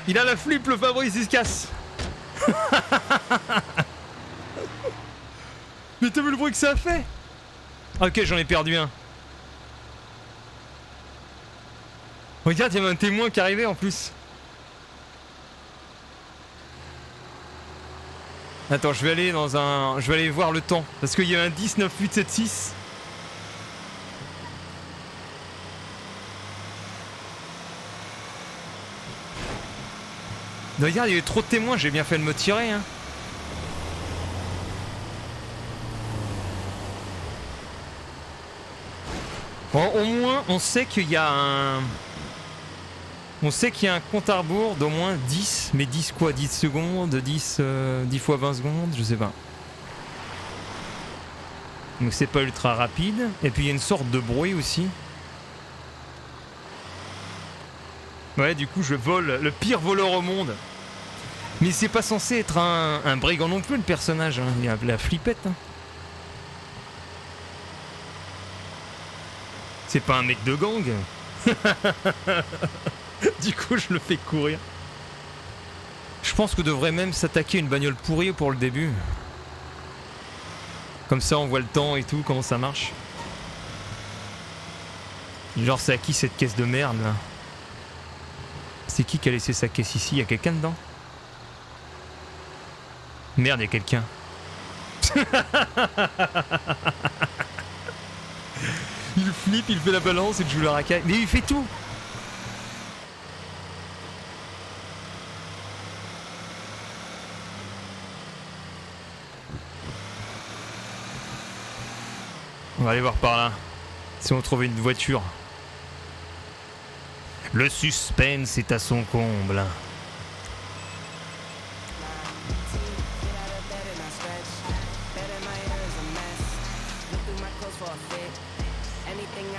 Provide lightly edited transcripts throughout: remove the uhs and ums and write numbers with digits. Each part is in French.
Il a la flip, le Fabrice, il se casse. Mais t'as vu le bruit que ça a fait? Ok, j'en ai perdu un. Regarde, il y avait un témoin qui arrivait en plus. Attends, je vais aller dans un... Je vais aller voir le temps. Parce qu'il y a un 10, 9, 8, 7, 6. Regarde, il y a eu trop de témoins, j'ai bien fait de me tirer, hein. Bon, au moins, on sait qu'il y a un... On sait qu'il y a un compte à rebours d'au moins 10. Mais 10 quoi? 10 secondes? 10 fois 20 secondes? Je sais pas. Donc c'est pas ultra rapide. Et puis il y a une sorte de bruit aussi. Ouais, du coup je vole, le pire voleur au monde. Mais c'est pas censé être un brigand non plus, le personnage, hein. Il y a la flippette, hein. C'est pas un mec de gang. Du coup je le fais courir. Je pense que devrait même s'attaquer à une bagnole pourrie pour le début. Comme ça on voit le temps et tout, comment ça marche. Genre c'est à qui cette caisse de merde là? C'est qui a laissé sa caisse ici? Y'a quelqu'un dedans? Merde, y'a quelqu'un. Il flippe, il fait la balance et il joue la racaille. Mais il fait tout. On va aller voir par là. Si on trouve une voiture. Le suspense est à son comble.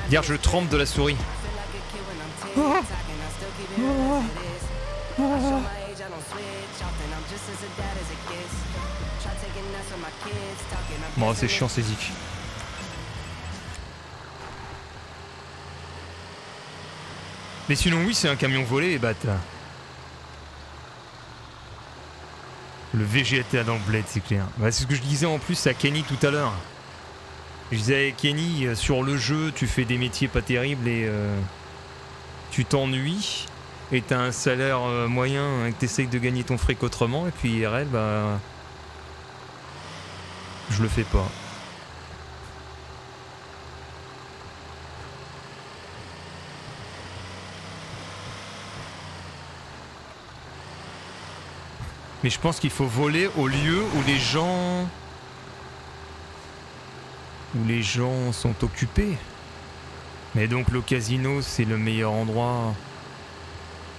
Dire je trempe de la souris. Bon, c'est chiant, c'est zik. Mais sinon, oui, c'est un camion volé, bah le VGTA dans le bled, c'est clair. Bah, c'est ce que je disais en plus à Kenny tout à l'heure. Je disais, Kenny, sur le jeu, tu fais des métiers pas terribles et tu t'ennuies et t'as un salaire moyen et que t'essayes de gagner ton fric autrement. Et puis IRL, bah, je le fais pas. Mais je pense qu'il faut voler au lieu où les gens sont occupés. Mais donc le casino, c'est le meilleur endroit.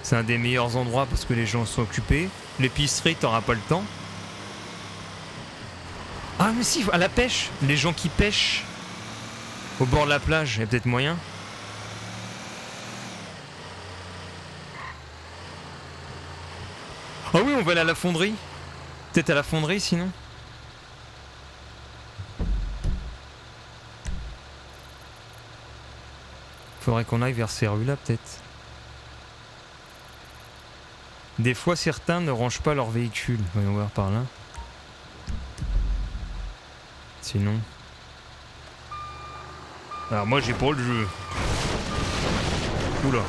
C'est un des meilleurs endroits parce que les gens sont occupés. L'épicerie, t'auras pas le temps. Ah mais si, à la pêche. Les gens qui pêchent au bord de la plage, il y a peut-être moyen. Ah oui, on va aller à la fonderie. Peut-être à la fonderie sinon. Faudrait qu'on aille vers ces rues-là peut-être. Des fois certains ne rangent pas leur véhicule. Voyons voir par là. Sinon... Alors moi j'ai pas le jeu. Oula.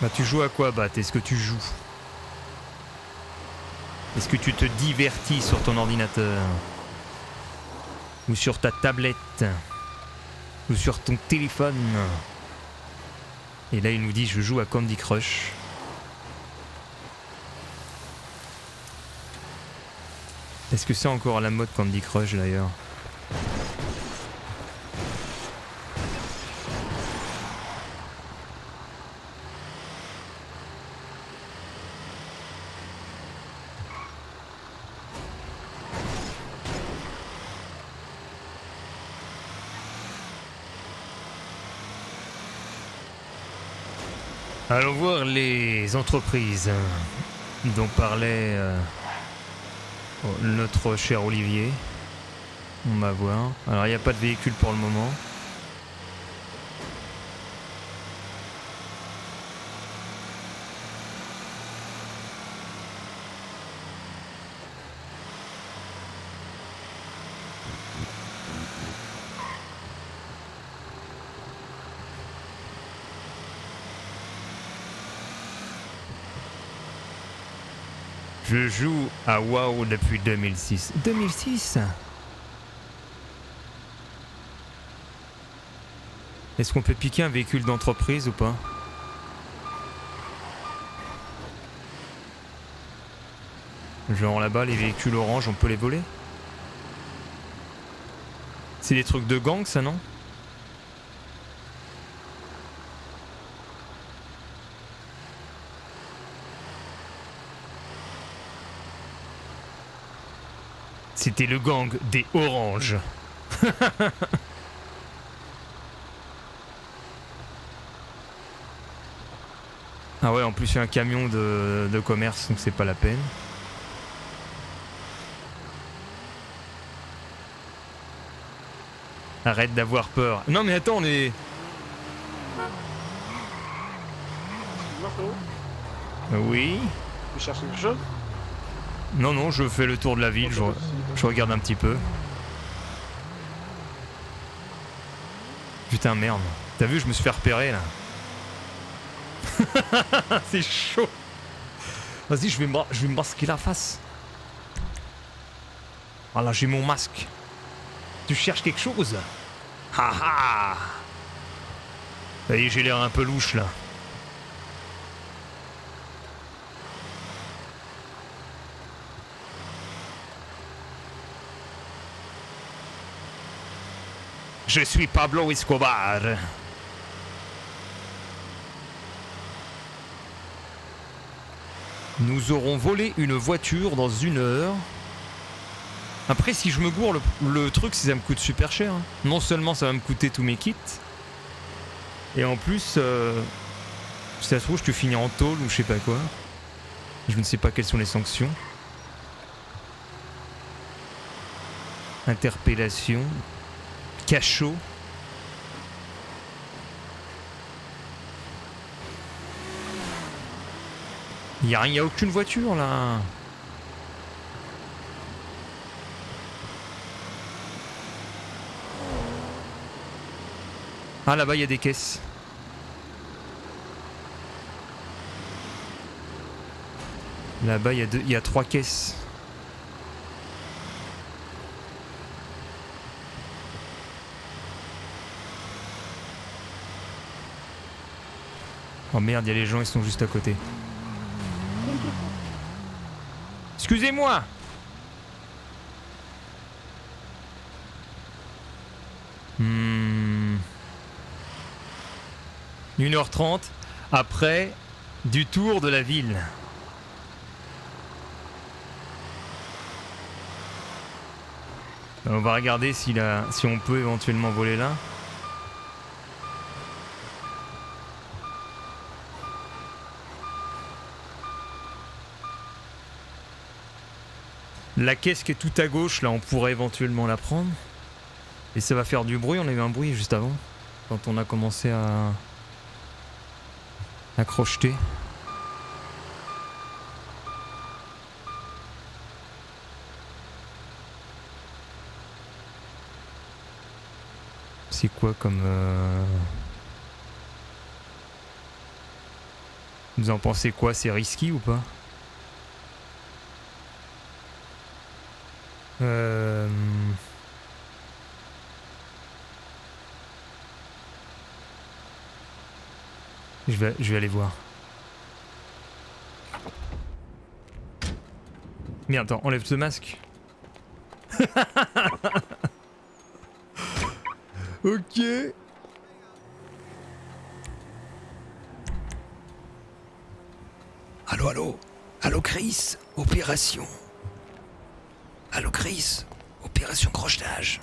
Bah tu joues à quoi, Bat? Est-ce que tu joues? Est-ce que tu te divertis sur ton ordinateur? Ou sur ta tablette? Ou sur ton téléphone? Et là il nous dit je joue à Candy Crush. Est-ce que c'est encore à la mode Candy Crush d'ailleurs? Allons voir les entreprises dont parlait Oh, notre cher Olivier. On va voir. Alors il n'y a pas de véhicule pour le moment. Je joue à WoW depuis 2006. 2006 ? Est-ce qu'on peut piquer un véhicule d'entreprise ou pas? Genre là-bas, les véhicules orange, on peut les voler? C'est des trucs de gang, ça, non? C'était le gang des oranges. Ah ouais, en plus il y a un camion de commerce, donc c'est pas la peine. Arrête d'avoir peur. Non mais attends, on est... Oui. Tu cherches quelque chose? Non, non, je fais le tour de la ville, je regarde un petit peu. Putain, merde. T'as vu, je me suis fait repérer, là. C'est chaud. Vas-y, je vais me masquer la face. Voilà, j'ai mon masque. Tu cherches quelque chose? Haha. Ça y est, j'ai l'air un peu louche, là. Je suis Pablo Escobar. Nous aurons volé une voiture dans 1 heure. Après, si je me gourre, le truc, c'est que ça me coûte super cher. Hein. Non seulement ça va me coûter tous mes kits, et en plus, si ça se trouve, je te finis en tôle ou je sais pas quoi. Je ne sais pas quelles sont les sanctions. Interpellation. Cachot. Y a aucune voiture là. Ah là-bas il y a des caisses. Là-bas il y a 3 caisses. Oh merde, il y a les gens, ils sont juste à côté. Excusez-moi. Hmm. 1h30 après du tour de la ville. On va regarder si on peut éventuellement voler là. La caisse qui est tout à gauche, là, on pourrait éventuellement la prendre. Et ça va faire du bruit, on a eu un bruit juste avant. Quand on a commencé à crocheter. C'est quoi comme... Vous en pensez quoi? C'est risqué ou pas? Je vais aller voir. Mais attends, enlève ce masque. Ok. Allô, allô? Allô, Chris? Opération. Allô, Chris? Opération crochetage.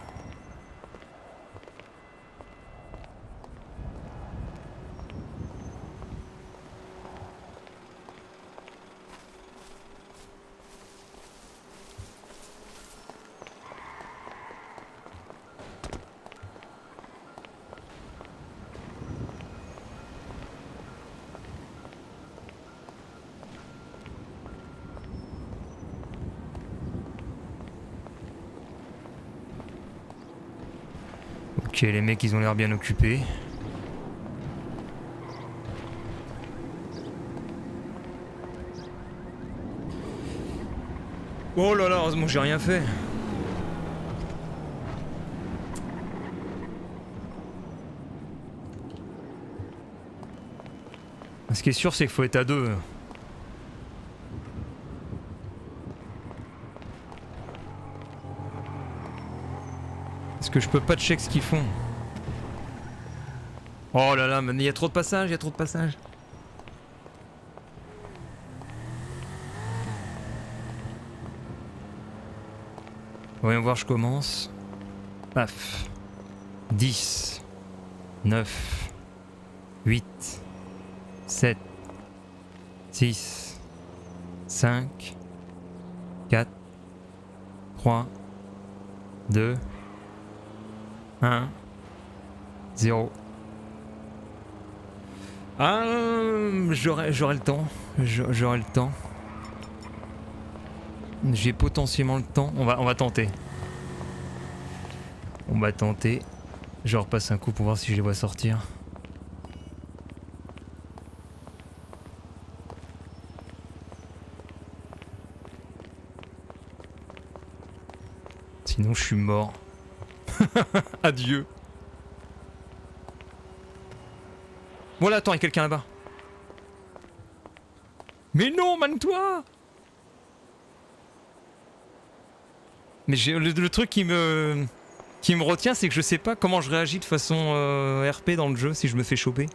Ok, les mecs ils ont l'air bien occupés. Oh là là, heureusement que j'ai rien fait. Ce qui est sûr, c'est qu'il faut être à deux. Parce que je peux pas check ce qu'ils font. Oh là là, il y a trop de passages, il y a trop de passages. Voyons voir, je commence. Paf. 10, 9, 8, 7, 6, 5, 4, 3, 2, 1, 0. Ah, j'aurai le temps. J'aurai le temps. J'ai potentiellement le temps. On va tenter. On va tenter. Je repasse un coup pour voir si je les vois sortir. Sinon je suis mort. Adieu. Voilà, attends, il y a quelqu'un là-bas. Mais non, man-toi. Mais le truc qui me retient, c'est que je sais pas comment je réagis de façon RP dans le jeu si je me fais choper.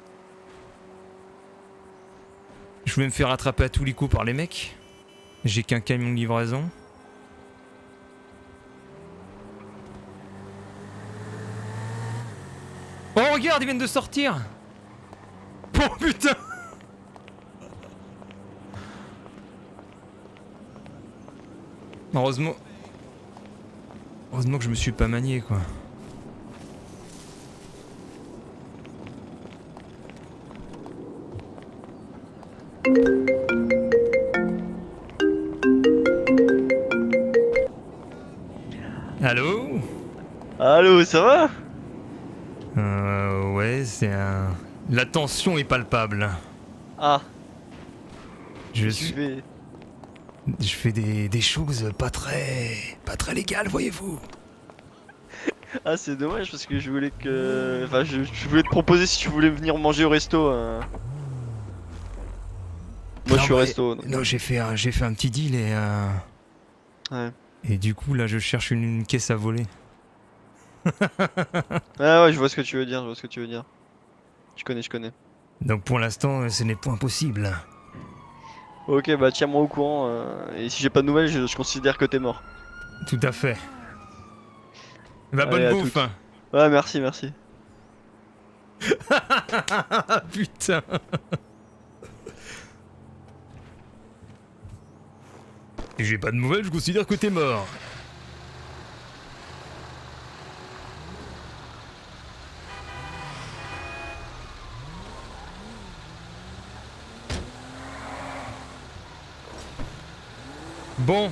Je vais me faire attraper à tous les coups par les mecs. J'ai qu'un camion de livraison. Oh regarde, ils viennent de sortir. Oh putain. Heureusement que je me suis pas manié quoi. Allô? Allô, ça va? Ouais, c'est un... La tension est palpable. Ah, Je fais des choses pas très légales, voyez-vous. Ah, c'est dommage parce que je voulais que... Enfin, je voulais te proposer si tu voulais venir manger au resto. Moi, je suis au resto. Donc. Non, j'ai fait un petit deal et Ouais. et du coup là, je cherche une caisse à voler. Ah ouais, je vois ce que tu veux dire, je vois ce que tu veux dire. Je connais. Donc pour l'instant, ce n'est point possible. Ok, bah tiens-moi au courant. Et si j'ai pas de nouvelles, je considère que t'es mort. Tout à fait. Bah Allez, bonne à bouffe. toutes. Ouais, merci. Putain. Et j'ai pas de nouvelles, je considère que t'es mort. Bon.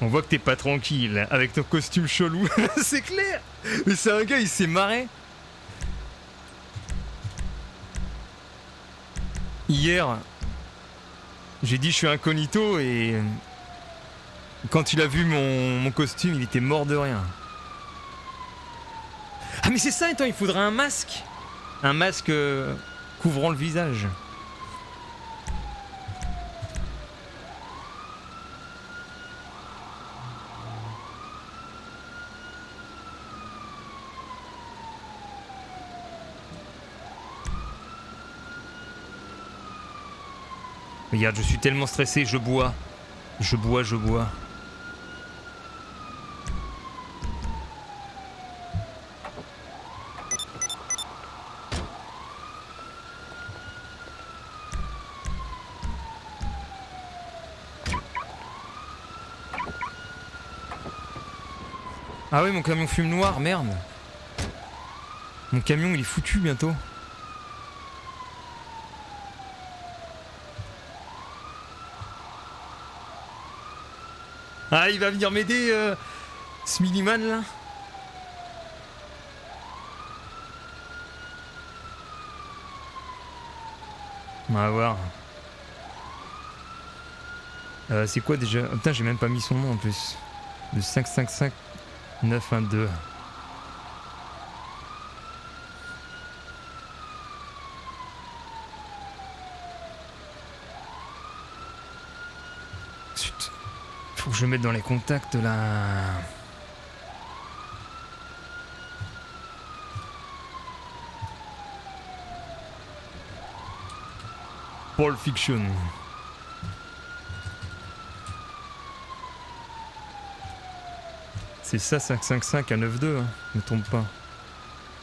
On voit que t'es pas tranquille avec ton costume chelou. C'est clair. Mais c'est un gars, il s'est marré. Hier, j'ai dit je suis incognito et quand il a vu mon costume, il était mort de rien. Ah mais c'est ça, attends, il faudrait un masque. Un masque couvrant le visage. Regarde, je suis tellement stressé, je bois. Je bois. Ah oui, mon camion fume noir, merde. Mon camion, il est foutu bientôt. Ah, il va venir m'aider, ce miniman là. On va voir. C'est quoi déjà? Oh, putain, j'ai même pas mis son nom en plus. Le 555 912. Zut. Faut que je le mette dans les contacts là. Pulp Fiction. C'est ça 555 à 92, hein. Ne tombe pas.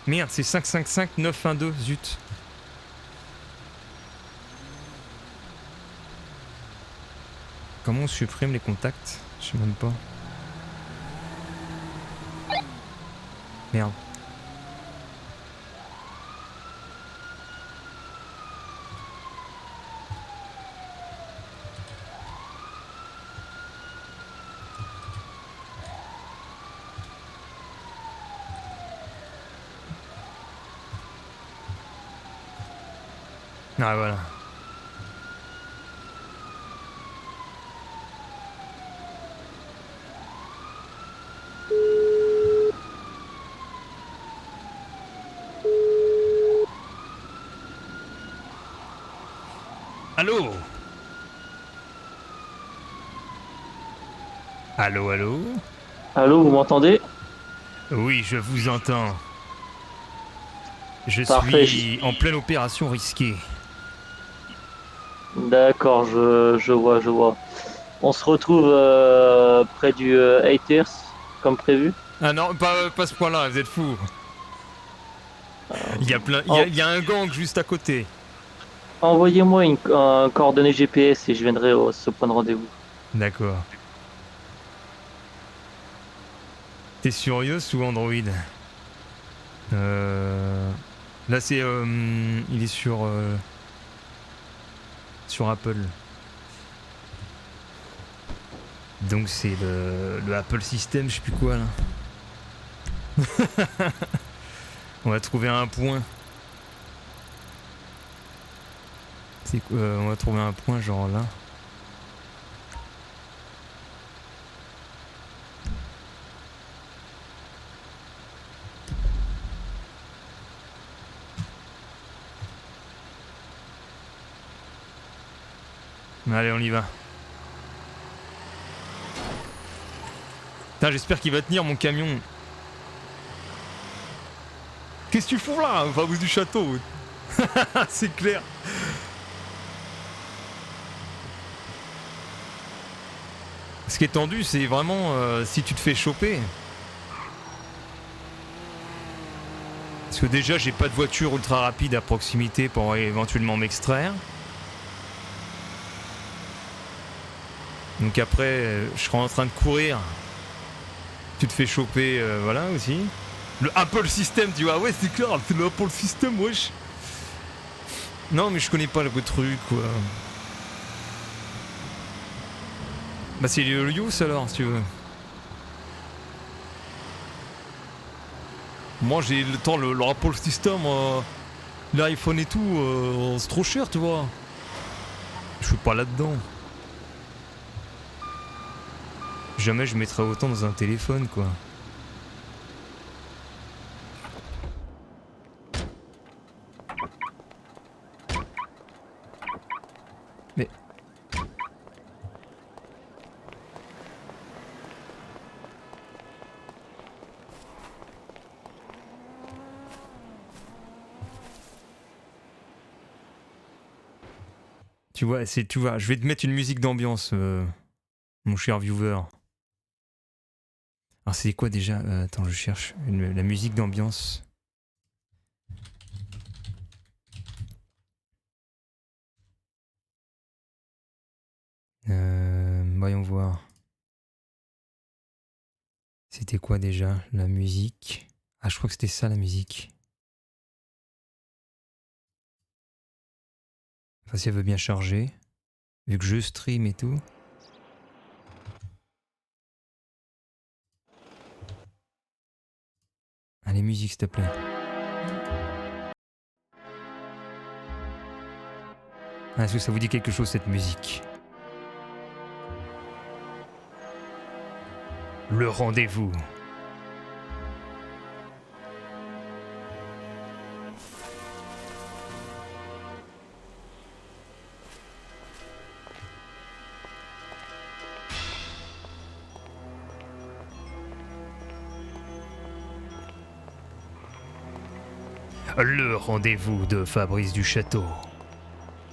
Merde, c'est 555 912, zut. Comment on supprime les contacts? Je sais même pas. Merde. Ah voilà. Allô? Allô, allô? Allô, vous m'entendez? Oui, je vous entends. Je Parfait. suis en pleine opération risquée. D'accord, je vois, je vois. On se retrouve près du Haters, comme prévu. Ah non, pas ce point-là, vous êtes fous. Il y a plein, En- il y a un gang juste à côté. Envoyez-moi un coordonnée GPS et je viendrai à ce point de rendez-vous. D'accord. T'es sur iOS ou Android? Là c'est, il est sur Apple. Donc c'est le Apple System, je sais plus quoi là. On va trouver un point. C'est quoi, on va trouver un point genre là. Allez, on y va. Putain, j'espère qu'il va tenir mon camion. Qu'est-ce que tu fous là, au bout du château? C'est clair. Ce qui est tendu, c'est vraiment si tu te fais choper. Parce que déjà, j'ai pas de voiture ultra rapide à proximité pour éventuellement m'extraire. Donc après, je serai en train de courir. Tu te fais choper, voilà aussi. Le Apple System, tu vois, ah ouais, c'est clair, c'est le Apple System, wesh. Non, mais je connais pas le truc, quoi. Bah, c'est le use alors, si tu veux. Moi, j'ai le temps, le Apple System, l'iPhone et tout, c'est trop cher, tu vois. Je suis pas là-dedans. Jamais je mettrais autant dans un téléphone, quoi. Mais... Tu vois, je vais te mettre une musique d'ambiance, mon cher viewer. Alors c'est quoi déjà? Attends, je cherche la musique d'ambiance. Voyons voir. C'était quoi déjà la musique? Ah, je crois que c'était ça la musique. Enfin, si elle veut bien charger, vu que je stream et tout. Allez, musique, s'il te plaît. Est-ce que ça vous dit quelque chose cette musique? Le rendez-vous. Le rendez-vous de Fabrice du Château.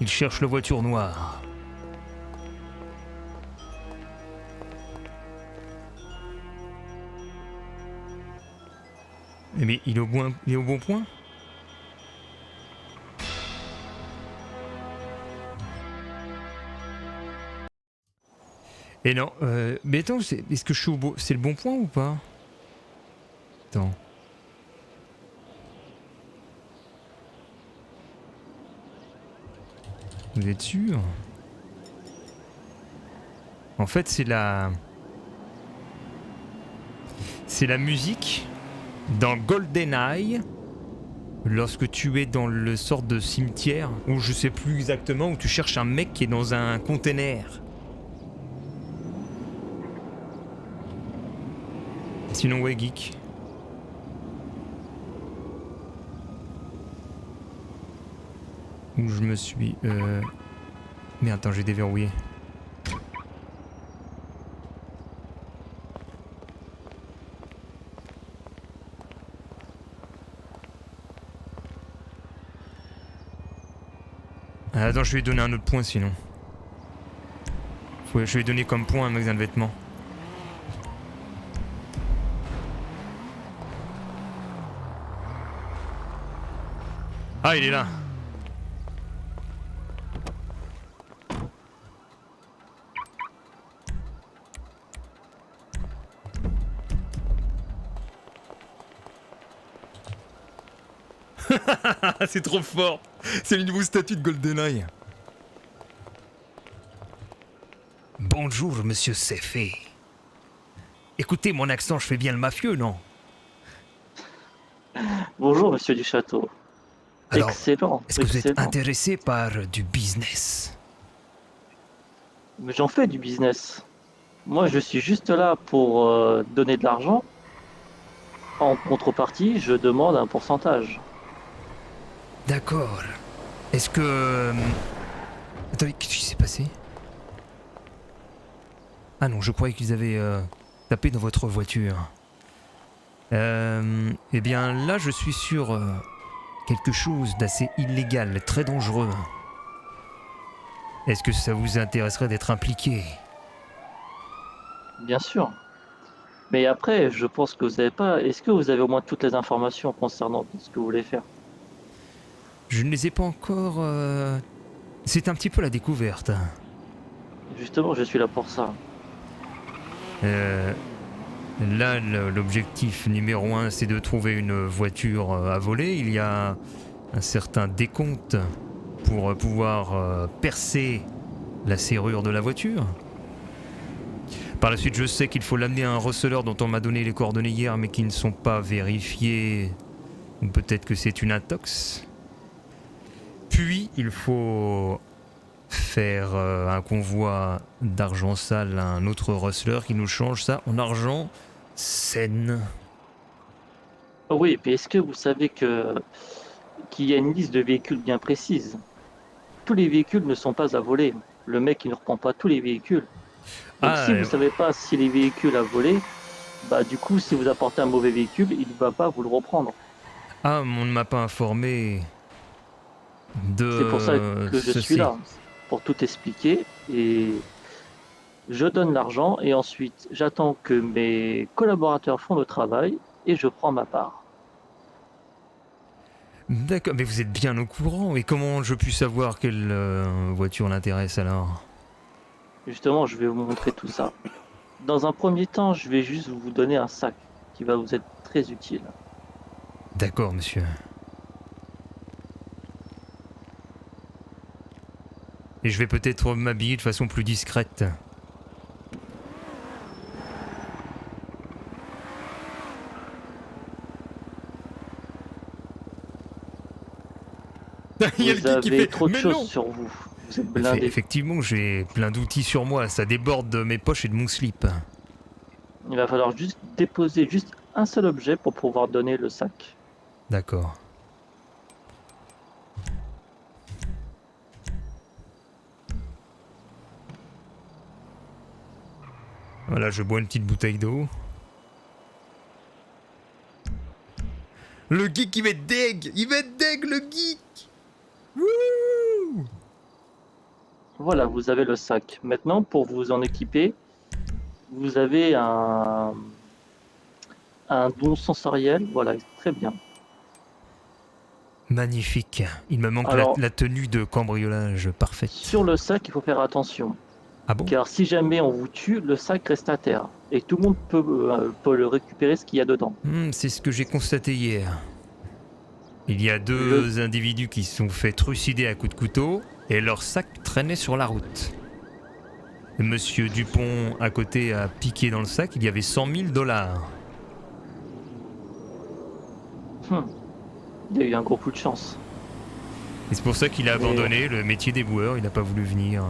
Il cherche la voiture noire. Mais il est au bon point? Et non, mais attends, est-ce que je suis au bon... C'est le bon point ou pas? Attends. Vous êtes sûr? En fait, c'est la musique dans GoldenEye lorsque tu es dans le sort de cimetière où je sais plus exactement où tu cherches un mec qui est dans un container. Sinon ouais geek. Où je me suis... Mais attends, j'ai déverrouillé. Attends, je vais lui donner un autre point sinon. Je vais lui donner comme point un magasin de vêtements. Ah, il est là. C'est trop fort. C'est le nouveau statut de GoldenEye. Bonjour, monsieur Ceffé. Écoutez, mon accent, je fais bien le mafieux, non? Bonjour, monsieur du château. Alors, Excellent. est-ce que vous êtes excellent. intéressé par du business? Mais j'en fais du business. Moi, je suis juste là pour donner de l'argent. En contrepartie, je demande un pourcentage. D'accord. Est-ce que... Attendez, qu'est-ce qui s'est passé? Ah non, je croyais qu'ils avaient tapé dans votre voiture. Eh bien là, je suis sur quelque chose d'assez illégal, très dangereux. Est-ce que ça vous intéresserait d'être impliqué? Bien sûr. Mais après, je pense que vous n'avez pas. Est-ce que vous avez au moins toutes les informations concernant ce que vous voulez faire? Je ne les ai pas encore... C'est un petit peu la découverte. Justement, je suis là pour ça. Là, l'objectif numéro 1, c'est de trouver une voiture à voler. Il y a un certain décompte pour pouvoir percer la serrure de la voiture. Par la suite, je sais qu'il faut l'amener à un receleur dont on m'a donné les coordonnées hier, mais qui ne sont pas vérifiées. Ou peut-être que c'est une intox. Puis, il faut faire un convoi d'argent sale à un autre receleur qui nous change ça en argent saine. Oui, mais est-ce que vous savez qu'il y a une liste de véhicules bien précise? Tous les véhicules ne sont pas à voler. Le mec, il ne reprend pas tous les véhicules. Donc si vous ne savez pas si les véhicules à voler, bah du coup, si vous apportez un mauvais véhicule, il ne va pas vous le reprendre. Ah, on ne m'a pas informé de... C'est pour ça que je suis là, pour tout expliquer. Et je donne l'argent et ensuite, j'attends que mes collaborateurs font le travail et je prends ma part. D'accord, mais vous êtes bien au courant. Et comment je puis savoir quelle voiture l'intéresse alors? Justement, je vais vous montrer tout ça. Dans un premier temps, je vais juste vous donner un sac qui va vous être très utile. D'accord, monsieur. Et je vais peut-être m'habiller de façon plus discrète. Il y a le Vous geek qui avez fait, trop de mais choses non, sur vous. Vous êtes blindé. Effectivement, j'ai plein d'outils sur moi, ça déborde de mes poches et de mon slip. Il va falloir juste déposer juste un seul objet pour pouvoir donner le sac. D'accord. Voilà, je bois une petite bouteille d'eau. Le geek, il va être deg! Il va être deg, le geek! Wouh! Voilà, vous avez le sac. Maintenant, pour vous en équiper, vous avez un don sensoriel. Voilà, très bien. Magnifique. Il me manque Alors- la tenue de cambriolage parfaite. Sur le sac, il faut faire attention. Ah bon? Car si jamais on vous tue, le sac reste à terre. Et tout le monde peut le récupérer, ce qu'il y a dedans. C'est ce que j'ai constaté hier. Il y a deux individus qui se sont fait trucider à coups de couteau et leur sac traînait sur la route. Monsieur Dupont à côté a piqué dans le sac, il y avait 100 000 $. Il y a eu un gros coup de chance. Et c'est pour ça qu'il a Mais- abandonné le métier d'éboueur, il n'a pas voulu venir.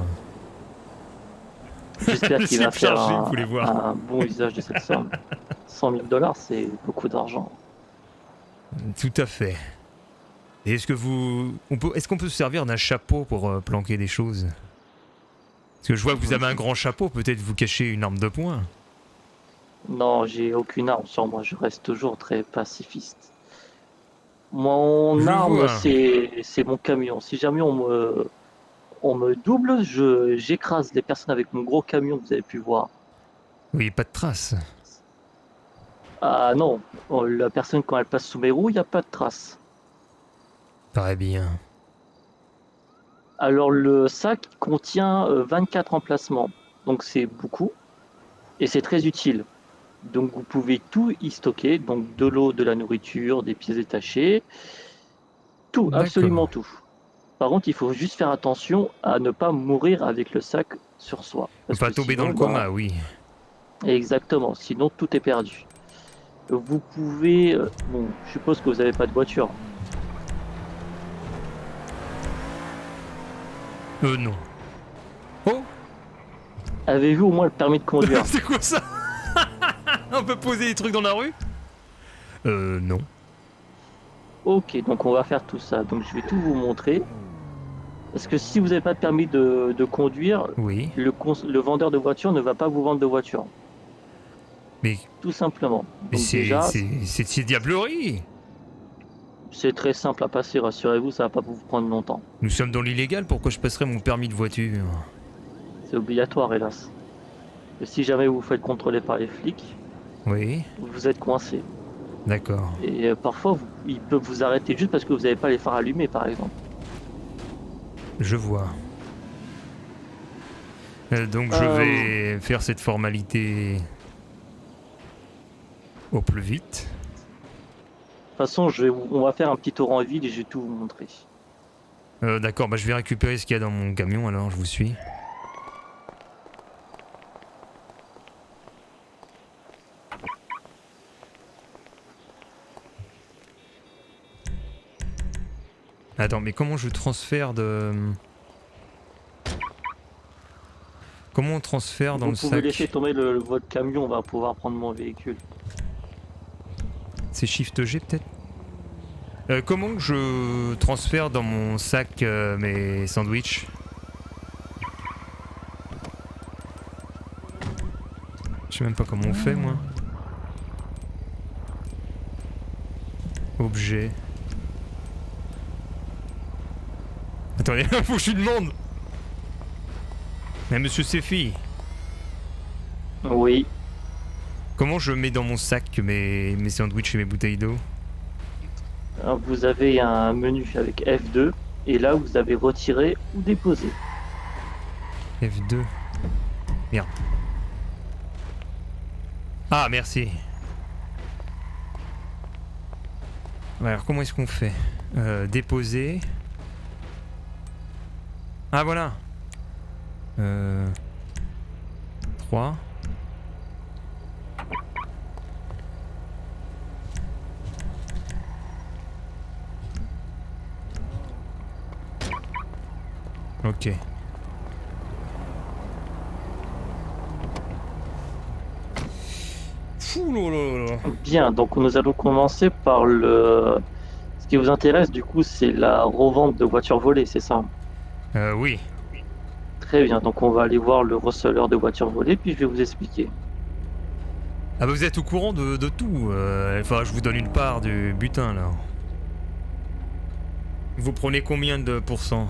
J'espère Le qu'il va slip faire chargé, vous voulez voir. un bon usage de cette somme. 100 000 $, c'est beaucoup d'argent. Tout à fait. Et est-ce qu'on peut se servir d'un chapeau pour planquer des choses? Parce que je vois que vous avez un grand chapeau, peut-être vous cachez une arme de poing. Non, j'ai aucune arme sur moi, je reste toujours très pacifiste. Mon Je arme, vois. c'est mon camion. Si jamais on me double, j'écrase les personnes avec mon gros camion que vous avez pu voir. Oui, pas de traces. Ah non, la personne quand elle passe sous mes roues, il n'y a pas de trace. Paraît bien. Alors le sac contient 24 emplacements, donc c'est beaucoup et c'est très utile. Donc vous pouvez tout y stocker, donc de l'eau, de la nourriture, des pièces détachées, tout, D'accord. absolument tout. Par contre, il faut juste faire attention à ne pas mourir avec le sac sur soi. Parce Pas que tomber dans sinon, le coma, oui. Exactement, sinon tout est perdu. Vous pouvez... bon, je suppose que vous n'avez pas de voiture. Non. Oh! Avez-vous au moins le permis de conduire? C'est quoi ça? On peut poser des trucs dans la rue? Non. Ok, donc on va faire tout ça. Donc je vais tout vous montrer. Parce que si vous n'avez pas de permis de conduire, Oui. le vendeur de voiture ne va pas vous vendre de voiture. Mais, Tout simplement. mais Donc déjà, c'est diablerie! c'est très simple à passer, rassurez-vous, ça va pas vous prendre longtemps. Nous sommes dans l'illégal, pourquoi je passerais mon permis de voiture? C'est obligatoire, hélas. Et si jamais vous vous faites contrôler par les flics, Oui, vous êtes coincé. d'accord. Et parfois, ils peuvent vous arrêter juste parce que vous n'avez pas les phares allumés, par exemple. Je vois. Donc je vais faire cette formalité au plus vite. De toute façon, on va faire un petit tour en ville et je vais tout vous montrer. D'accord, bah je vais récupérer ce qu'il y a dans mon camion alors, je vous suis. Attends, mais comment je transfère de... Comment on transfère dans Vous le pouvez laisser sac? tomber votre camion, on va pouvoir prendre mon véhicule. C'est Shift G peut-être? Comment je transfère dans mon sac mes sandwichs? Je sais même pas comment on fait moi. Objet. Attendez, faut que je lui demande. Mais monsieur Sefi, Oui, comment je mets dans mon sac mes sandwichs et mes bouteilles d'eau? alors, vous avez un menu avec F2 et là vous avez retiré ou déposé. F2. Merde. Ah, merci. Ouais, alors comment est-ce qu'on fait? Déposer. Ah, voilà. 3. Ok. Fou là. Bien, donc nous allons commencer par le... Ce qui vous intéresse, du coup, c'est la revente de voitures volées, c'est ça? Oui. Très bien, donc on va aller voir le receleur de voitures volées, puis je vais vous expliquer. Ah bah vous êtes au courant de tout. Enfin, je vous donne une part du butin là. Vous prenez combien de pourcents?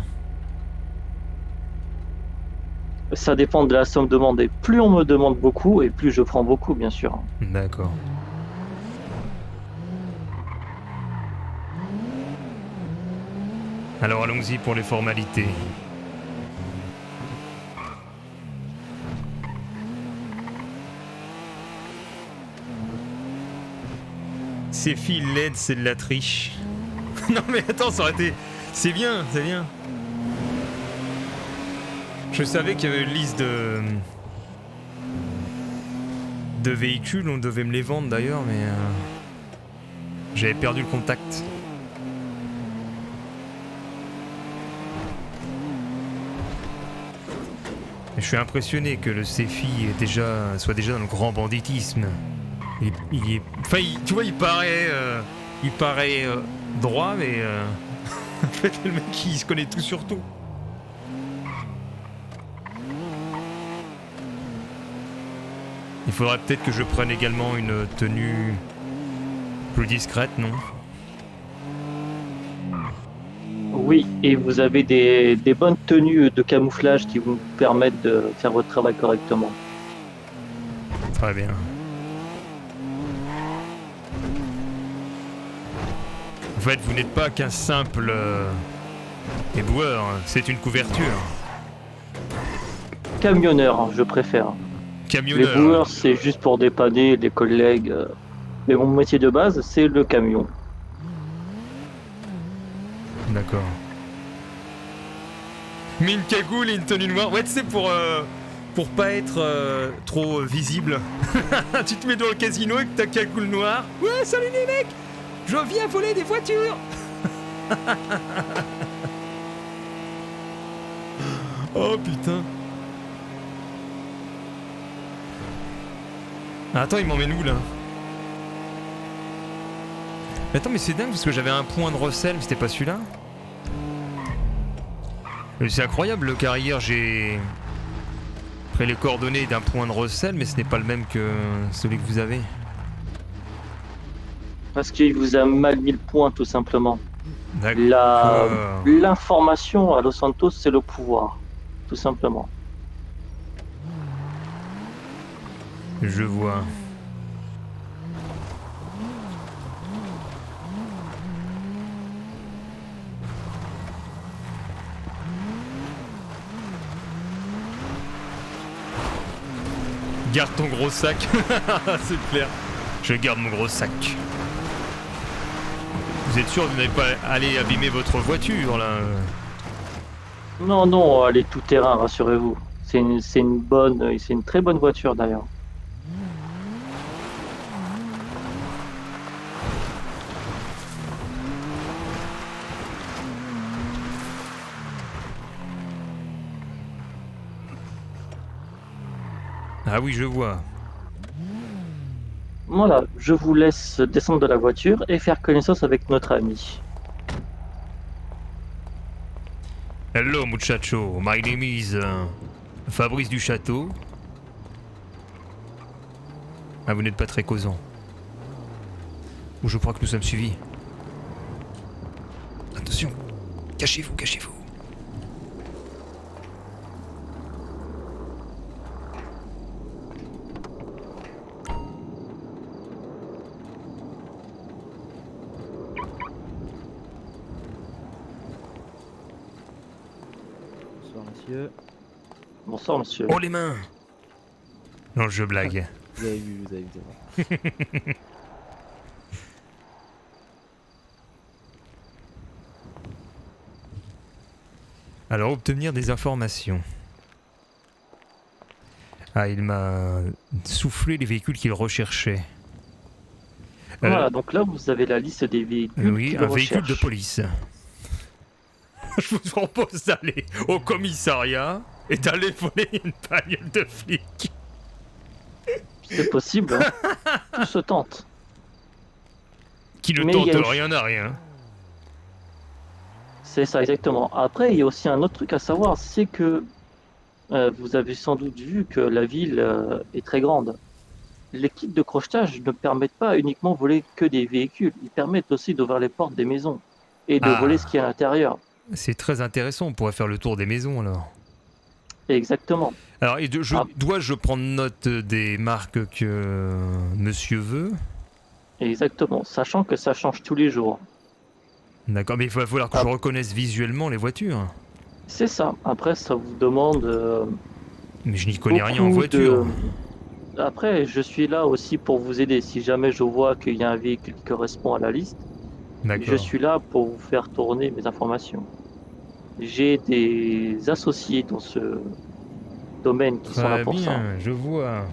Ça dépend de la somme demandée. Plus on me demande beaucoup, et plus je prends beaucoup, bien sûr. D'accord. Alors allons-y pour les formalités. Ces filles laides, c'est de la triche. Non mais attends, ça aurait été... C'est bien, c'est bien. Je savais qu'il y avait une liste de véhicules, on devait me les vendre d'ailleurs, mais... J'avais perdu le contact. Et je suis impressionné que le CFI soit déjà dans le grand banditisme. Enfin, tu vois, il paraît droit, mais en fait, le mec, il se connaît tout sur tout. Il faudrait peut-être que je prenne également une tenue plus discrète, non? Oui, et vous avez des bonnes tenues de camouflage qui vous permettent de faire votre travail correctement. Très bien. En fait, vous n'êtes pas qu'un simple éboueur, c'est une couverture. Camionneur, je préfère. Les Camionneur. boueurs, c'est juste pour dépanner les collègues. Mais mon métier de base, c'est le camion. D'accord. Mais une cagoule et une tenue noire, ouais, tu sais, pour pas être trop visible. Tu te mets dans le casino avec ta cagoule noire. Ouais, salut les mecs, je viens voler des voitures. Oh putain. Ah, attends, il m'emmène où là? Mais attends, mais c'est dingue parce que j'avais un point de recel, mais c'était pas celui-là. C'est incroyable, le carrière, j'ai pris les coordonnées d'un point de recel, mais ce n'est pas le même que celui que vous avez. Parce qu'il vous a mal mis le point, tout simplement. D'accord. L'information à Los Santos, c'est le pouvoir, tout simplement. Je vois. Garde ton gros sac. C'est clair. Je garde mon gros sac. Vous êtes sûr que vous n'allez pas aller abîmer votre voiture là? Non, non, elle est tout terrain, rassurez-vous. C'est une très bonne voiture d'ailleurs. Ah oui, je vois. Voilà, je vous laisse descendre de la voiture et faire connaissance avec notre ami. Hello muchacho, my name is Fabrice du Château. Ah, vous n'êtes pas très causant. Ou je crois que nous sommes suivis. Attention, cachez-vous, cachez-vous. Bonsoir monsieur. Bonsoir monsieur. Oh les mains! Non, je blague. Vous avez vu, c'est vrai. Alors, obtenir des informations. Ah, il m'a soufflé les véhicules qu'il recherchait. Voilà, donc là vous avez la liste des véhicules Oui, qu'il un véhicule de recherche. police. Je vous propose d'aller au commissariat et d'aller voler une bagnole de flic. C'est possible, hein. Tout se tente. Qui ne Mais tente il y a une rien à rien. C'est ça, exactement. Après, il y a aussi un autre truc à savoir, c'est que vous avez sans doute vu que la ville est très grande. Les kits de crochetage ne permettent pas uniquement de voler que des véhicules, ils permettent aussi d'ouvrir les portes des maisons et de voler ce Ah, qui est à l'intérieur. c'est très intéressant, on pourrait faire le tour des maisons alors. Exactement. Alors, Ah. dois-je prendre note des marques que monsieur veut? Exactement, sachant que ça change tous les jours. D'accord, mais il va falloir que Ah. je reconnaisse visuellement les voitures. C'est ça. Après, ça vous demande Mais je n'y connais rien en beaucoup voiture. Après, je suis là aussi pour vous aider. Si jamais je vois qu'il y a un véhicule qui correspond à la liste, je D'accord. suis là pour vous faire tourner mes informations. J'ai des associés dans ce domaine qui sont là Très pour ça. bien, je vois.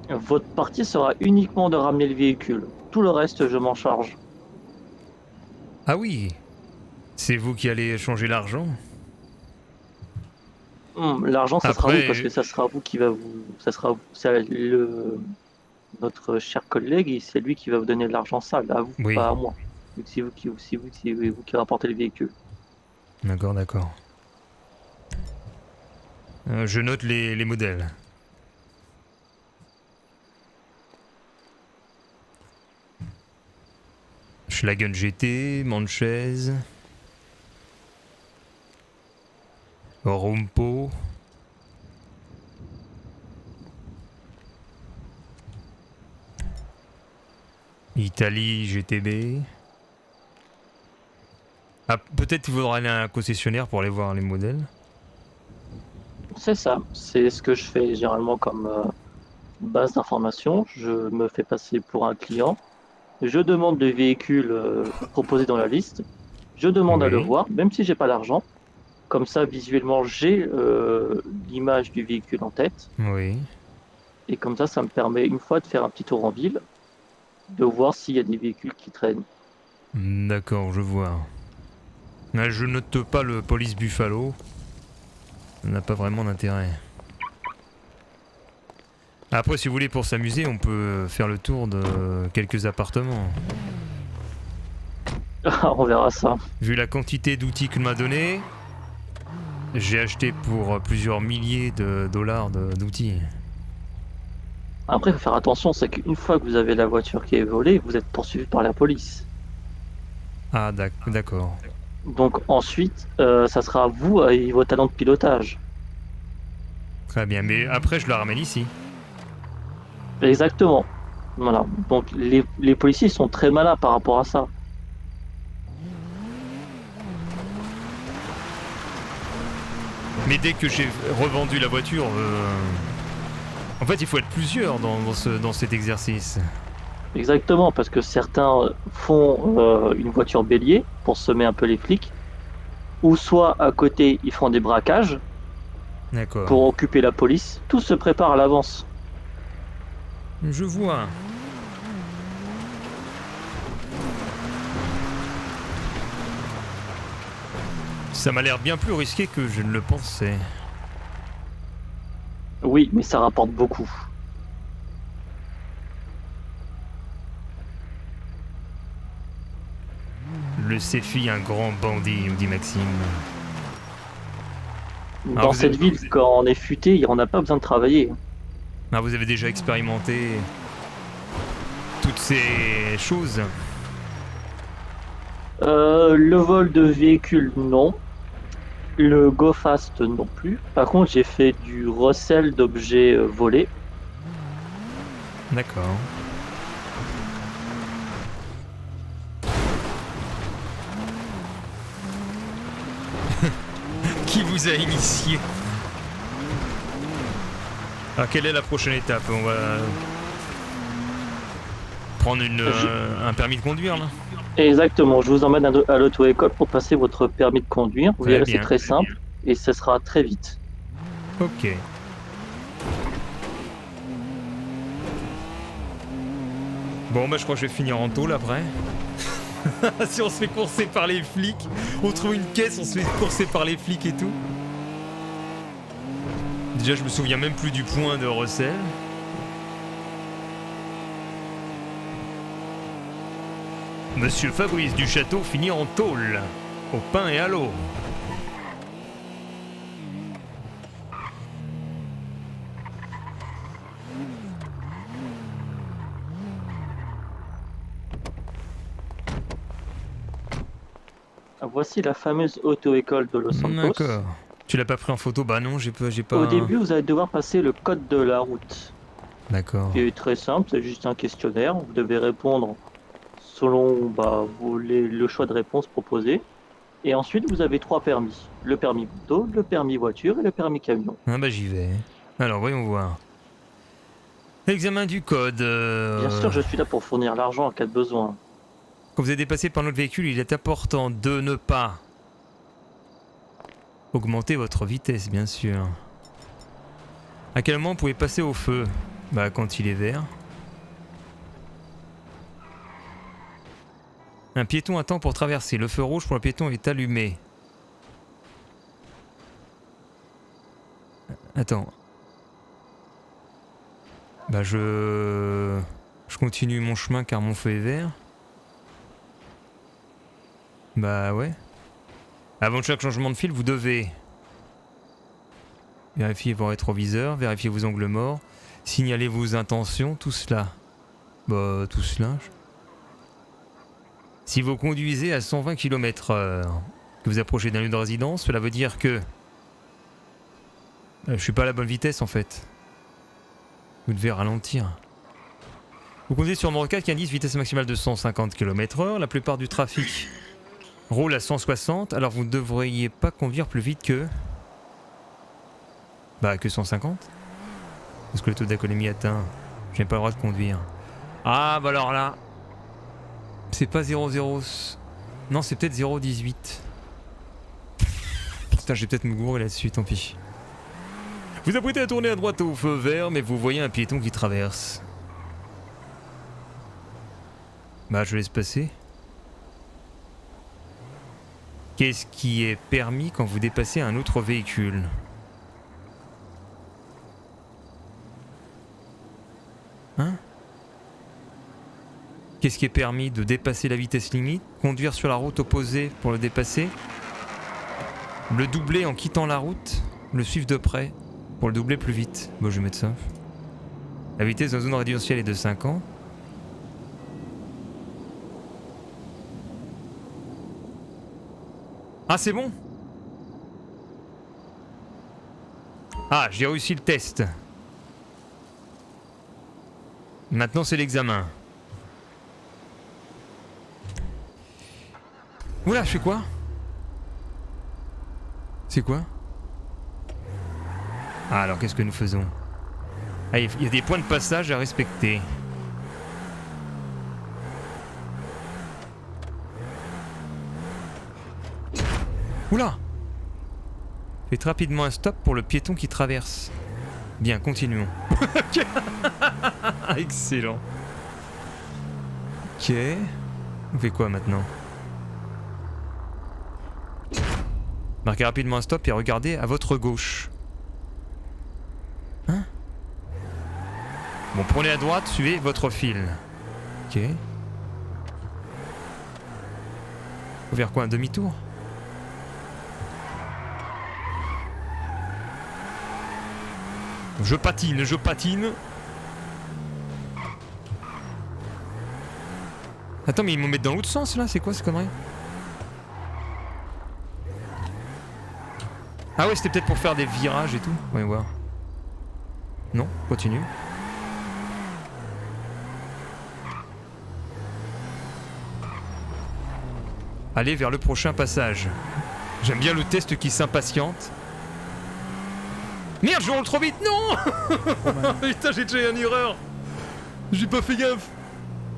Votre partie sera uniquement de ramener le véhicule. Tout le reste, je m'en charge. Ah oui, c'est vous qui allez changer l'argent? L'argent, ça sera Après, vous parce que ça sera vous qui va vous. Ça sera notre cher collègue et c'est lui qui va vous donner de l'argent sale à vous, Oui. pas à moi. Vu que c'est vous qui rapportez le véhicule. D'accord, d'accord. Je note les modèles. Schlagen GT, Manchez, Rumpo. Italie GTB. Ah, peut-être qu'il faudra aller à un concessionnaire pour aller voir les modèles. C'est ça, c'est ce que je fais généralement comme base d'information. Je me fais passer pour un client. Je demande le véhicule proposé dans la liste. Je demande à le Oui. voir, même si j'ai pas l'argent. Comme ça, visuellement, j'ai l'image du véhicule en tête. Oui. Et comme ça me permet, une fois, de faire un petit tour en ville, de voir s'il y a des véhicules qui traînent. D'accord, je vois. Je note pas le police Buffalo. Ça n'a pas vraiment d'intérêt. Après, si vous voulez, pour s'amuser, on peut faire le tour de quelques appartements. On verra ça. Vu la quantité d'outils qu'il m'a donné, j'ai acheté pour plusieurs milliers de dollars d'outils. Après, il faut faire attention, c'est qu'une fois que vous avez la voiture qui est volée, vous êtes poursuivi par la police. Ah, d'accord. Donc ensuite, ça sera à vous et vos talents de pilotage. Très bien, mais après, je la ramène ici. Exactement. Voilà. Donc les policiers sont très malins par rapport à ça. Mais dès que j'ai revendu la voiture, en fait, il faut être plusieurs dans cet exercice. Exactement, parce que certains font une voiture bélier pour semer un peu les flics, ou soit à côté ils font des braquages D'accord. pour occuper la police. Tout se prépare à l'avance. Je vois. Ça m'a l'air bien plus risqué que je ne le pensais. Oui, mais ça rapporte beaucoup. Le Céfi, un grand bandit, me dit Maxime. Dans vous cette êtes- ville, quand on est futé, on n'a pas besoin de travailler. Ah, vous avez déjà expérimenté toutes ces choses? Le vol de véhicules, non. Le go fast, non plus. Par contre, j'ai fait du recel d'objets volés. D'accord. Qui vous a initié? Alors, quelle est la prochaine étape? On va prendre un permis de conduire là? Exactement, je vous emmène à l'auto-école pour passer votre permis de conduire. Vous Très verrez, c'est bien. très simple et ce sera très vite. Ok. Bon, bah je crois que je vais finir en tôle après. Si on se fait courser par les flics, on trouve une caisse, on se fait courser par les flics et tout. Déjà, je me souviens même plus du point de recel. Monsieur Fabrice du Château finit en tôle, au pain et à l'eau. Voici la fameuse auto-école de Los Santos. D'accord. Tu l'as pas pris en photo? Bah non, j'ai pas... Au début, vous allez devoir passer le code de la route, D'accord. qui est très simple, c'est juste un questionnaire. Vous devez répondre selon le choix de réponse proposé. Et ensuite, vous avez 3 permis. Le permis moto, le permis voiture et le permis camion. Ah bah j'y vais. Alors, voyons voir. Examen du code. Bien sûr, je suis là pour fournir l'argent en cas de besoin. Quand vous êtes dépassé par notre véhicule, il est important de ne pas augmenter votre vitesse, bien sûr. À quel moment vous pouvez passer au feu? Bah quand il est vert. Un piéton attend pour traverser. Le feu rouge pour le piéton est allumé. Attends. Bah je continue mon chemin car mon feu est vert. Bah ouais. Avant chaque changement de fil, vous devez vérifier vos rétroviseurs, vérifier vos angles morts, signaler vos intentions, tout cela. Bah tout cela. Si vous conduisez à 120 km/h, que vous approchez d'un lieu de résidence, cela veut dire que je suis pas à la bonne vitesse en fait. Vous devez ralentir. Vous conduisez sur Moro 4 qui indique vitesse maximale de 150 km/h. La plupart du trafic roule à 160, alors vous ne devriez pas conduire plus vite que... Bah que 150. Parce que le taux d'alcoolémie atteint, je n'ai pas le droit de conduire. Ah bah alors là... C'est pas 00... Non c'est peut-être 0,18. Putain je vais peut-être me gourer là-dessus, tant pis. Vous apprêtez à tourner à droite au feu vert, mais vous voyez un piéton qui traverse. Bah je laisse passer. Qu'est-ce qui est permis quand vous dépassez un autre véhicule? Hein? Qu'est-ce qui est permis? De dépasser la vitesse limite? Conduire sur la route opposée pour le dépasser? Le doubler en quittant la route? Le suivre de près pour le doubler plus vite? Bon, je vais mettre ça. La vitesse dans la zone résidentielle est de 50. Ah, c'est bon? Ah, j'ai réussi le test. Maintenant, c'est l'examen. Oula, je fais quoi? C'est quoi? Ah, alors qu'est-ce que nous faisons? Ah, il y a des points de passage à respecter. Oula! Faites rapidement un stop pour le piéton qui traverse. Bien, continuons. Excellent. Ok. On fait quoi maintenant? Marquez rapidement un stop et regardez à votre gauche. Hein? Bon, prenez à droite, suivez votre fil. Ok. Faut faire quoi, un demi-tour? Je patine, je patine. Attends, mais ils m'ont mis dans l'autre sens là, c'est quoi cette connerie? Ah ouais, c'était peut-être pour faire des virages et tout. Voyons voir. Non, continue. Allez vers le prochain passage. J'aime bien le test qui s'impatiente. Merde, je roule trop vite, non. Putain, j'ai déjà une erreur. J'ai pas fait gaffe.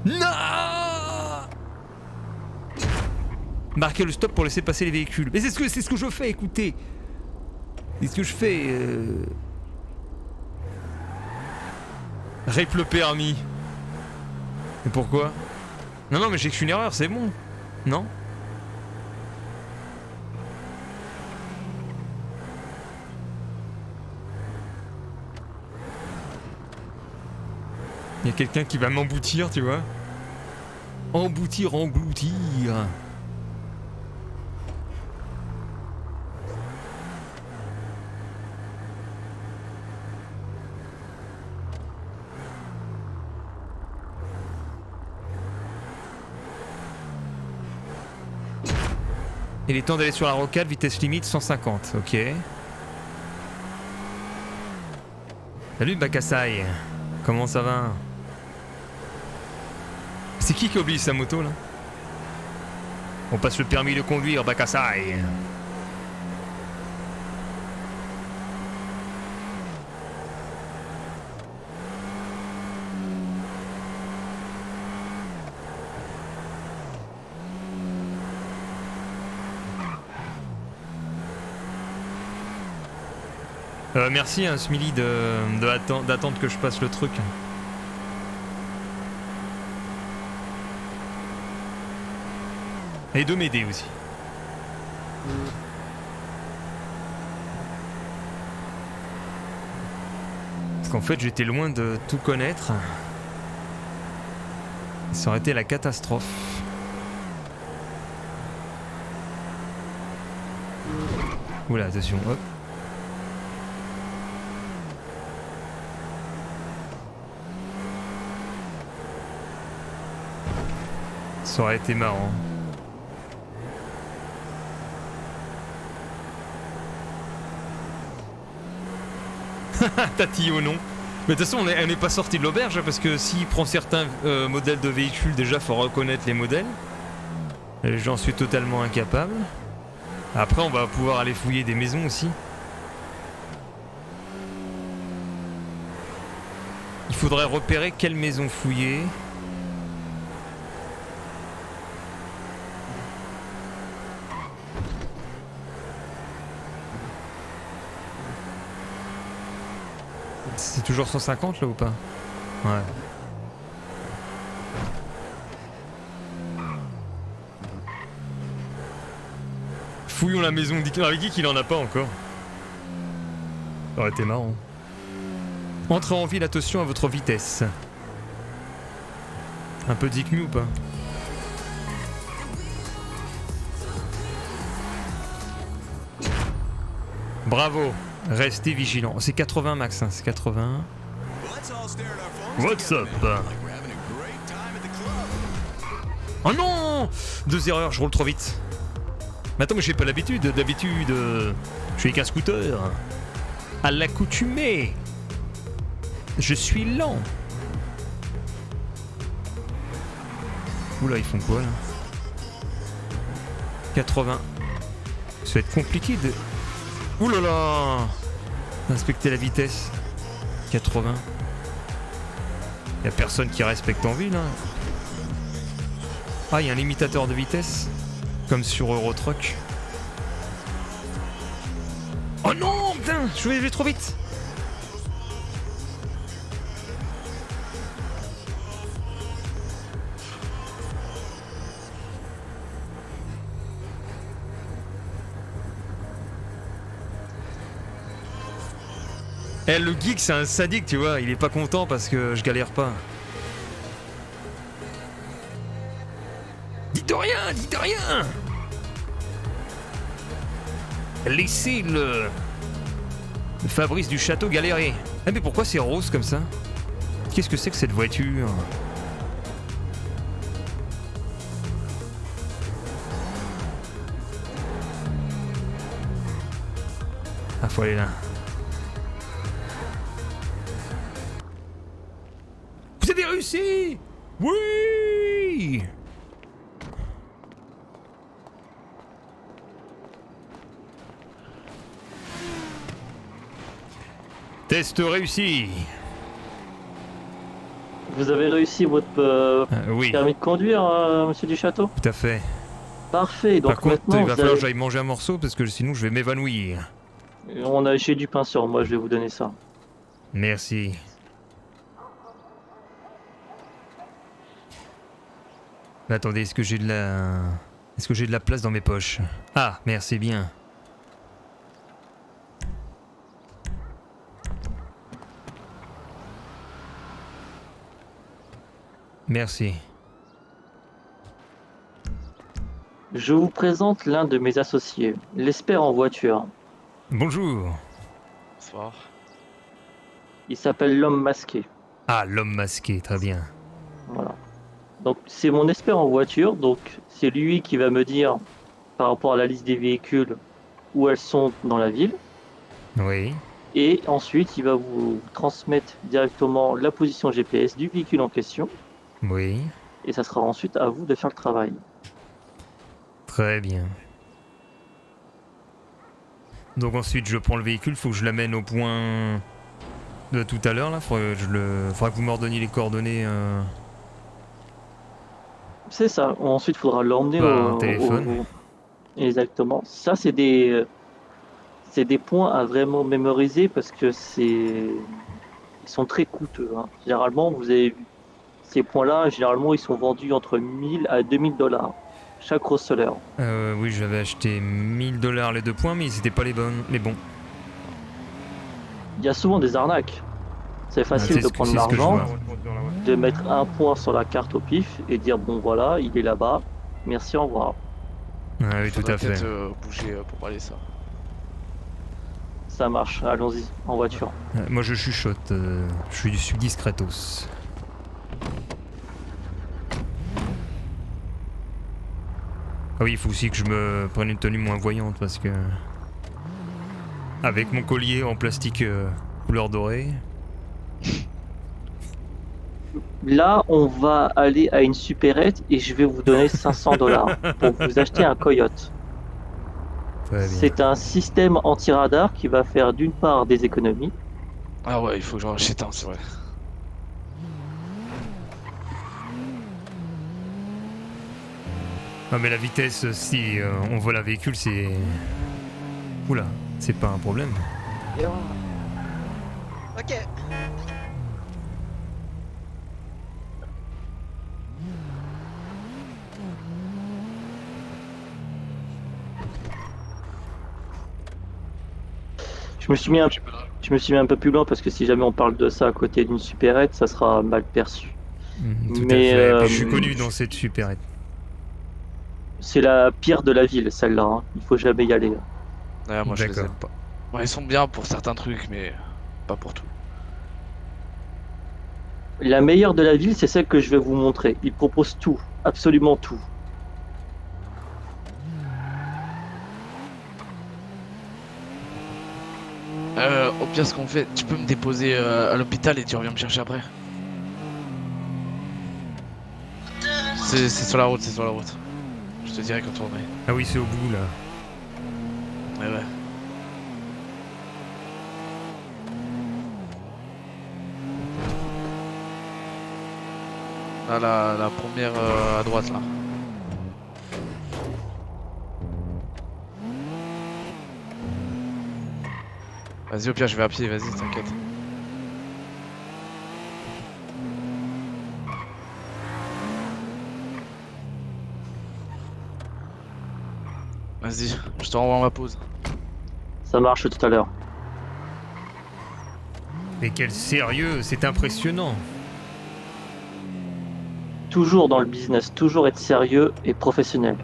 Non. Marquez le stop pour laisser passer les véhicules. Mais c'est ce que je fais, écoutez. C'est ce que je fais. Rape le permis. Et pourquoi? Non, mais j'ai que une erreur, c'est bon. Non? Il y a quelqu'un qui va m'emboutir, tu vois. Emboutir, engloutir. Il est temps d'aller sur la rocade, vitesse limite 150, ok. Salut Bakasai, comment ça va? C'est qui oublie sa moto là? On passe le permis de conduire, Bakasai. Merci hein, Smiley d'attendre que je passe le truc. Et de m'aider aussi. Parce qu'en fait j'étais loin de tout connaître. Ça aurait été la catastrophe. Oula, attention, hop. Ça aurait été marrant. Tatillon non. Mais de toute façon on n'est pas sorti de l'auberge parce que s'il prend certains modèles de véhicules, déjà faut reconnaître les modèles. Et j'en suis totalement incapable. Après on va pouvoir aller fouiller des maisons aussi. Il faudrait repérer quelle maison fouiller. C'est toujours 150 là ou pas? Ouais. Fouillons la maison avec qui qu'il en a pas encore. Ça aurait été marrant. Entrez en ville, attention à votre vitesse. Un peu d'ICMU ou pas? Bravo. Restez vigilant. C'est 80 max, hein. C'est 80. What's up? Oh non! 2 erreurs, je roule trop vite. Mais attends, mais j'ai pas l'habitude. D'habitude, je suis avec un scooter. À l'accoutumée. Je suis lent. Oula, ils font quoi là? 80. Ça va être compliqué de... Ouh là là! Inspecter la vitesse. 80. Y'a personne qui respecte en ville. Hein. Ah, y'a un limitateur de vitesse. Comme sur Eurotruck. Oh non! Putain! Je vais trop vite! Eh, le geek c'est un sadique, tu vois, il est pas content parce que je galère pas. Dites rien, dites rien. Laissez le Fabrice du château galérer. Ah mais pourquoi c'est rose comme ça? Qu'est-ce que c'est que cette voiture? Ah, faut aller là. Vous avez réussi! Oui! Test réussi. Vous avez réussi votre Oui, permis de conduire, monsieur du château? tout à fait. Parfait, donc Par contre, maintenant il va vous falloir que avez... j'aille manger un morceau parce que sinon je vais m'évanouir. J'ai du pain sur moi, je vais vous donner ça. Merci. Mais attendez, est-ce que j'ai de la... Est-ce que j'ai de la place dans mes poches? Ah, merci bien. Merci. Je vous présente l'un de mes associés, l'expert en voiture. Bonjour. Bonsoir. Il s'appelle l'homme masqué. Ah, l'homme masqué, très bien. Voilà. Donc c'est mon expert en voiture, donc c'est lui qui va me dire par rapport à la liste des véhicules où elles sont dans la ville. Oui. Et ensuite, il va vous transmettre directement la position GPS du véhicule en question. Oui. Et ça sera ensuite à vous de faire le travail. Très bien. Donc ensuite, je prends le véhicule, faut que je l'amène au point de tout à l'heure là. Faudra que vous m'ordonniez les coordonnées C'est ça. Ensuite, il faudra l'emmener par téléphone. Exactement. Ça, c'est des points à vraiment mémoriser parce que ils sont très coûteux, hein. Généralement, vous avez vu, ces points-là, généralement, ils sont vendus entre 1000 à 2000 $ chaque receleur. Oui, j'avais acheté 1000 $ les 2 points, mais c'était pas les bons. Les bons. Il y a souvent des arnaques. C'est facile de prendre C'est ce que je l'argent, vois. de mettre un point sur la carte au pif et dire bon voilà, il est là-bas, merci, au revoir. Ah oui, tout Faudrait à fait. peut-être bouger pour parler ça. Ça marche, allons-y, en voiture. Moi je chuchote, je suis discretos. Ah oui, il faut aussi que je me prenne une tenue moins voyante parce que... Avec mon collier en plastique couleur dorée... Là, on va aller à une supérette et je vais vous donner 500 $ pour vous acheter un Coyote. Très bien. C'est un système anti-radar qui va faire d'une part des économies. Ah ouais, il faut que j'en achète un, c'est vrai. Ah mais la vitesse, si on vole un véhicule, c'est... Oula, c'est pas un problème. Ok. Je me suis mis un peu plus loin parce que si jamais on parle de ça à côté d'une supérette, ça sera mal perçu. Tout Mais à fait. Puis je suis connu dans cette supérette. c'est la pire de la ville, celle-là, hein. Il faut jamais y aller. Ouais, moi je les D'accord. aime pas. Ouais, ils sont bien pour certains trucs, mais pas pour tout. La meilleure de la ville, c'est celle que je vais vous montrer. Ils proposent tout, absolument tout. Au pire, ce qu'on fait, tu peux me déposer à l'hôpital et tu reviens me chercher après. C'est sur la route, c'est sur la route. Je te dirai quand on est. Ah oui, c'est au bout là. Ouais, ouais. Ah, la première à droite là. Vas-y, au pire, je vais à pied, vas-y, t'inquiète. Vas-y, je te renvoie ma pause. Ça marche tout à l'heure. Mais quel sérieux, c'est impressionnant. Toujours dans le business, toujours être sérieux et professionnel.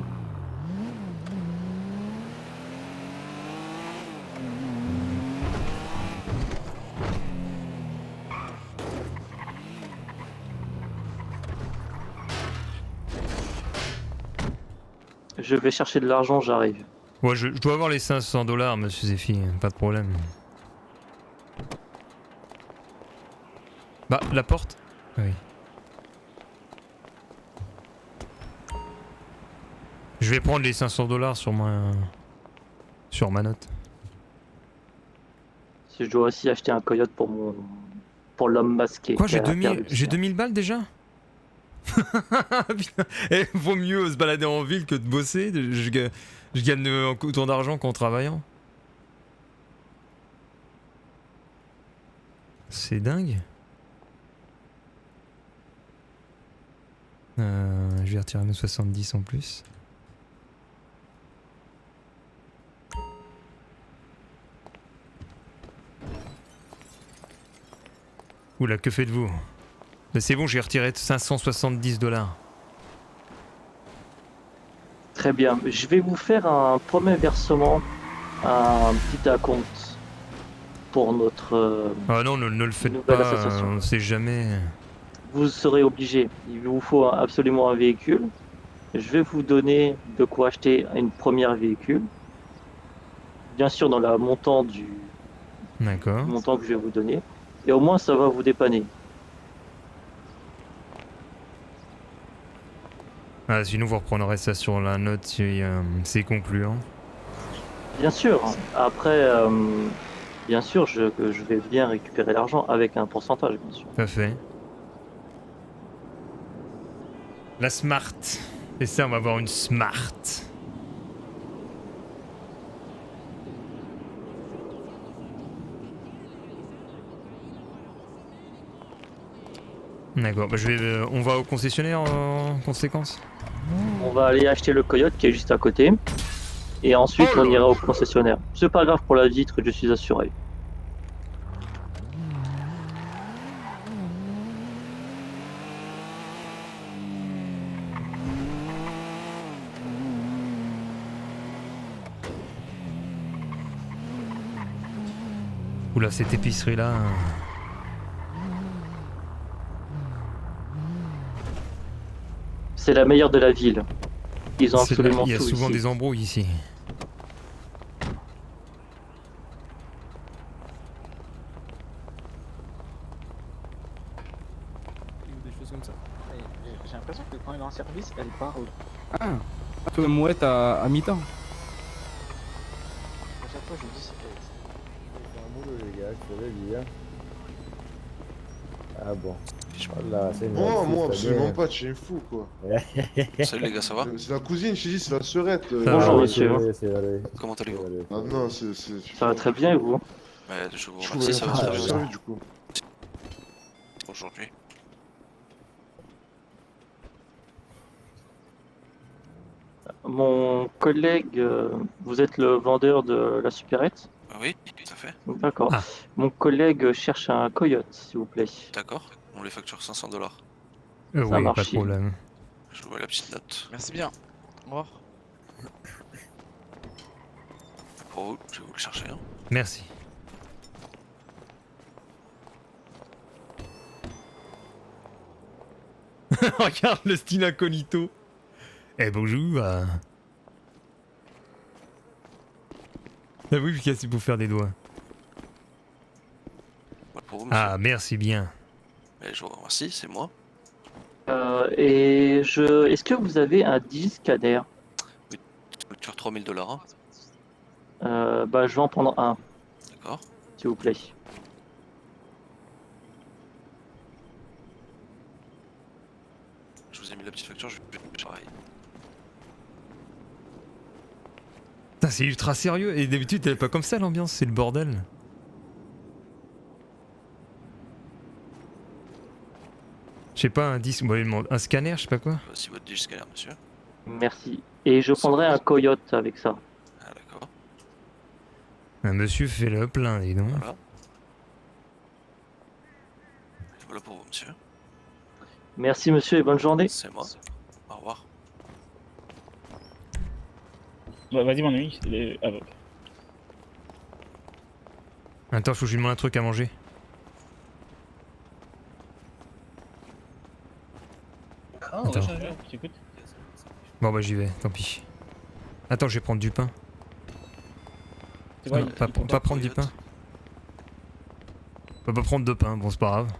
Je vais chercher de l'argent, j'arrive. Ouais, je dois avoir les 500 $, monsieur Zephy, pas de problème. Bah, la porte? Oui. Je vais prendre les 500 $ sur ma note. Si je dois aussi acheter un coyote pour l'homme masqué. Quoi, qui a perdu le j'ai sien. 2000 balles déjà? Putain, vaut mieux se balader en ville que de bosser. Je gagne autant d'argent qu'en travaillant. C'est dingue. Je vais retirer mes 70 en plus. Oula, que faites-vous? Mais c'est bon, j'ai retiré 570 $. Très bien. Je vais vous faire un premier versement, un petit acompte pour notre Ah non, ne le faites nouvelle pas, association. on sait jamais. Vous serez obligé. Il vous faut absolument un véhicule. Je vais vous donner de quoi acheter une première véhicule. Bien sûr, dans le montant du D'accord. montant que je vais vous donner. Et au moins, ça va vous dépanner. Ah, sinon vous reprendrez ça sur la note si c'est concluant. Bien sûr. Après, bien sûr, je vais bien récupérer l'argent avec un pourcentage, bien sûr. Parfait. La Smart. C'est ça, on va avoir une Smart. D'accord, bah on va au concessionnaire en conséquence. On va aller acheter le Coyote qui est juste à côté. Et ensuite, Oh là on ira là. au concessionnaire. C'est pas grave pour la vitre, je suis assuré. Oula, cette épicerie là. C'est la meilleure de la ville. Ils ont absolument Il y a tout souvent ici. des embrouilles ici. Ou des choses comme ça. J'ai l'impression que quand elle est en service, elle parle. Ah, toi, mouette à mi-temps. À chaque fois, je me dis, C'est un boulot, les gars, je te l'ai dit. Hein. Ah bon. Voilà, c'est une Moi, bonne absolument fille, pas, tu es fou quoi. Salut les gars, ça va? C'est la cousine, je t'ai dit, c'est la sœurette. Ça Bonjour, va. monsieur. C'est vrai. Comment allez-vous? Ah non, c'est. Ça va très bien et vous? Je vous Je remercie, ça va très j'ai bien servi du coup. aujourd'hui. Mon collègue, vous êtes le vendeur de la supérette? Oui, tout à fait. D'accord. Ah. Mon collègue cherche un Coyote, s'il vous plaît. D'accord. On les facture 500 $. Ça Oui, pas de marche. problème. Je vous vois la petite note. merci bien. Au revoir. Pour vous, je vais vous le chercher. Hein. Merci. Regarde le style incognito. Eh bonjour. Ah oui, c'est pour faire des doigts. Voilà pour vous, monsieur. Ah, merci bien. Mais je vous remercie, c'est moi. Est-ce que vous avez un scanner? Facture 3000 $. Hein. Bah, je vais en prendre un, D'accord. s'il vous plaît. Je vous ai mis la petite facture, je vais pareil. Putain, c'est ultra sérieux. Et d'habitude, elle est pas comme ça l'ambiance, c'est le bordel. Je sais pas, un disque, un scanner, je sais pas quoi. Voici votre digit scanner, monsieur. Merci. Et je prendrai un Coyote avec ça. Ah, d'accord. Un monsieur fait le plein, dis donc. Voilà. Et voilà pour vous, monsieur. Merci monsieur et bonne journée. C'est moi. Au revoir. Bah, vas-y, mon ami. Attends, faut que je lui demande un truc à manger. Oh, Attends. J'écoute. Bon bah j'y vais, tant pis. Attends, je vais prendre du pain. C'est quoi, Non, pas prendre du pain. On va pas prendre de pain, bon c'est pas grave.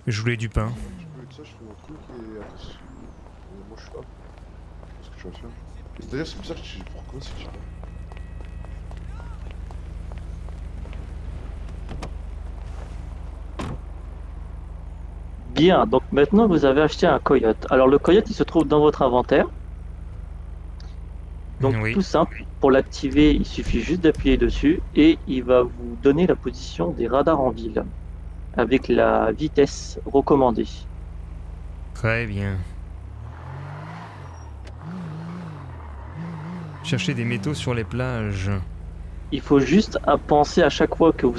Je voulais du pain. Je peux être ça, je fais mon truc et après. Moi je suis là. Qu'est-ce que tu vas faire? D'ailleurs, c'est bizarre que tu. Pourquoi c'est que tu. Bien, donc maintenant vous avez acheté un Coyote. Alors le Coyote il se trouve dans votre inventaire. Donc Oui. tout simple, pour l'activer il suffit juste d'appuyer dessus et il va vous donner la position des radars en ville avec la vitesse recommandée. Très bien. Chercher des métaux sur les plages. Il faut juste à penser à chaque fois que vous